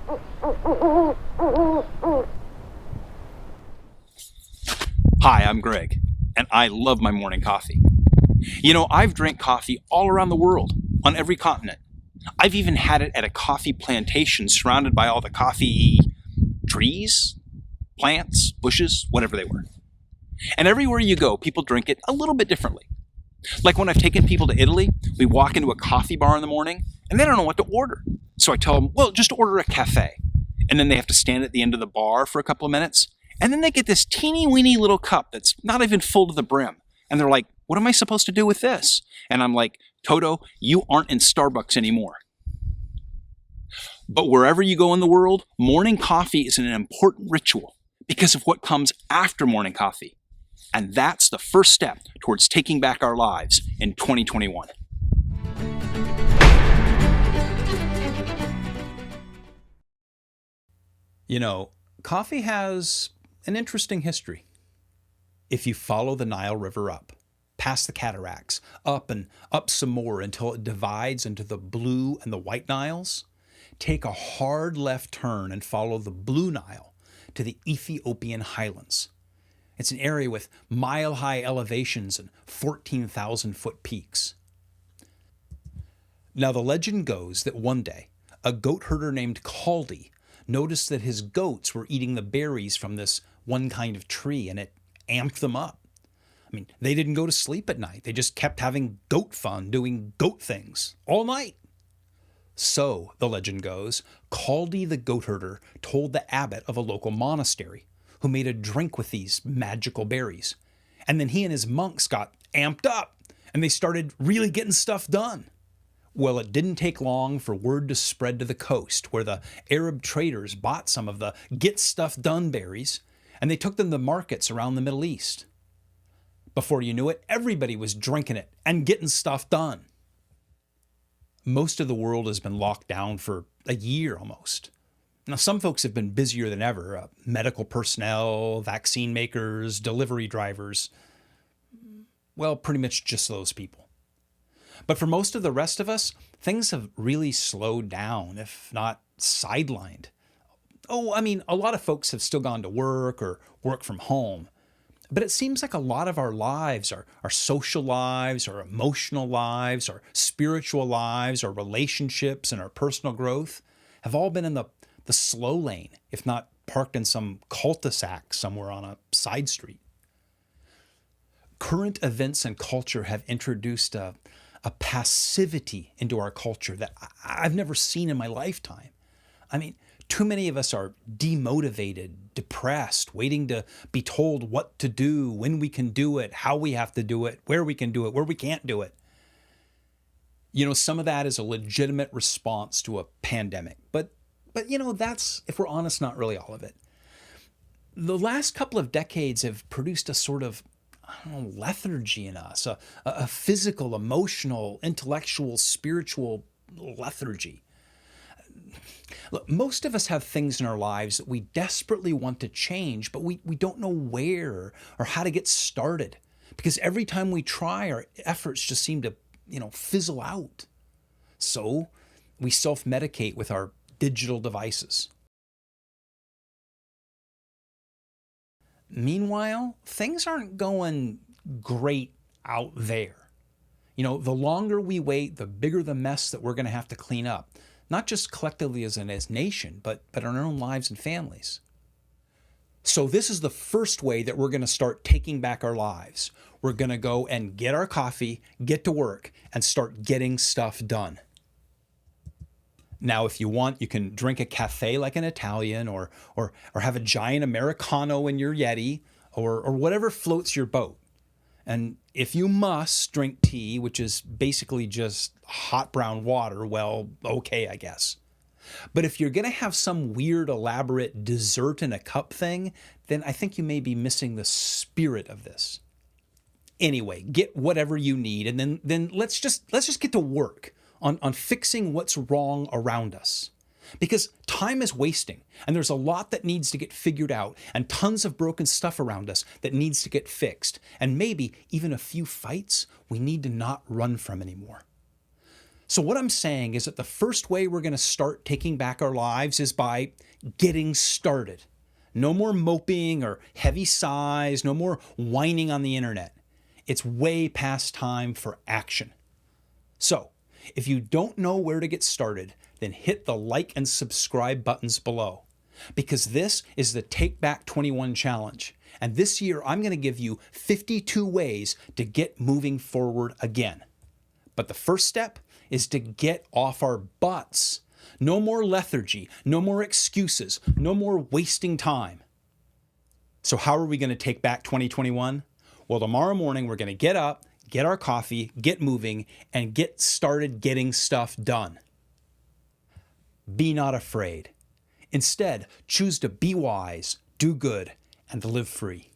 Hi, I'm Greg, and I love my morning coffee. You know, I've drank coffee all around the world, on every continent. I've even had it at a coffee plantation surrounded by all the coffee trees, plants, bushes, whatever they were. And everywhere you go, people drink it a little bit differently. Like when I've taken people to Italy, we walk into a coffee bar in the morning and they don't know what to order. So I tell them, well, just order a cafe. And then they have to stand at the end of the bar for a couple of minutes. And then they get this teeny weeny little cup that's not even full to the brim. And they're like, what am I supposed to do with this? And I'm like, Toto, you aren't in Starbucks anymore. But wherever you go in the world, morning coffee is an important ritual because of what comes after morning coffee. And that's the first step towards taking back our lives in 2021. You know, coffee has an interesting history. If you follow the Nile River up, past the cataracts, up and up some more until it divides into the Blue and the White Niles, take a hard left turn and follow the Blue Nile to the Ethiopian highlands. It's an area with mile-high elevations and 14,000-foot peaks. Now, the legend goes that one day, a goat herder named Kaldi noticed that his goats were eating the berries from this one kind of tree, and it amped them up. I mean, they didn't go to sleep at night. They just kept having goat fun, doing goat things all night. So, the legend goes, Kaldi the goat herder told the abbot of a local monastery, who made a drink with these magical berries. And then he and his monks got amped up, and they started really getting stuff done. Well, it didn't take long for word to spread to the coast, where the Arab traders bought some of the get stuff done berries, and they took them to markets around the Middle East. Before you knew it, everybody was drinking it and getting stuff done. Most of the world has been locked down for a year almost. Now, some folks have been busier than ever. Medical personnel, vaccine makers, delivery drivers. Well, pretty much just those people. But for most of the rest of us, things have really slowed down, if not sidelined. Oh, I mean, a lot of folks have still gone to work or work from home. But it seems like a lot of our lives, our social lives, our emotional lives, our spiritual lives, our relationships, and our personal growth have all been in the slow lane, if not parked in some cul-de-sac somewhere on a side street. Current events and culture have introduced a passivity into our culture that I've never seen in my lifetime. I mean, too many of us are demotivated, depressed, waiting to be told what to do, when we can do it, how we have to do it, where we can do it, where we can't do it. You know, some of that is a legitimate response to a pandemic, but you know, that's, if we're honest, not really all of it. The last couple of decades have produced a sort of, lethargy in us, a physical, emotional, intellectual, spiritual lethargy. Look, most of us have things in our lives that we desperately want to change, but we don't know where or how to get started, because every time we try, our efforts just seem to, fizzle out. So we self-medicate with our digital devices. Meanwhile, things aren't going great out there. The longer we wait, the bigger the mess that we're going to have to clean up, not just collectively as a nation, but in our own lives and families. So this is the first way that we're going to start taking back our lives. We're going to go and get our coffee, get to work, and start getting stuff done. Now, if you want, you can drink a cafe like an Italian, or have a giant Americano in your Yeti, or whatever floats your boat. And if you must drink tea, which is basically just hot brown water, well, okay, I guess. But if you're going to have some weird, elaborate dessert in a cup thing, then I think you may be missing the spirit of this. Anyway, get whatever you need, and then let's just get to work on fixing what's wrong around us. Because time is wasting, and there's a lot that needs to get figured out, and tons of broken stuff around us that needs to get fixed, and maybe even a few fights we need to not run from anymore. So, what I'm saying is that the first way we're going to start taking back our lives is by getting started. No more moping or heavy sighs, no more whining on the internet. It's way past time for action. So, if you don't know where to get started, then hit the like and subscribe buttons below. Because this is the Take Back 21 Challenge. And this year, I'm going to give you 52 ways to get moving forward again. But the first step is to get off our butts. No more lethargy, no more excuses, no more wasting time. So how are we going to take back 2021? Well, tomorrow morning, we're going to get up, get our coffee, get moving, and get started getting stuff done. Be not afraid. Instead, choose to be wise, do good, and live free.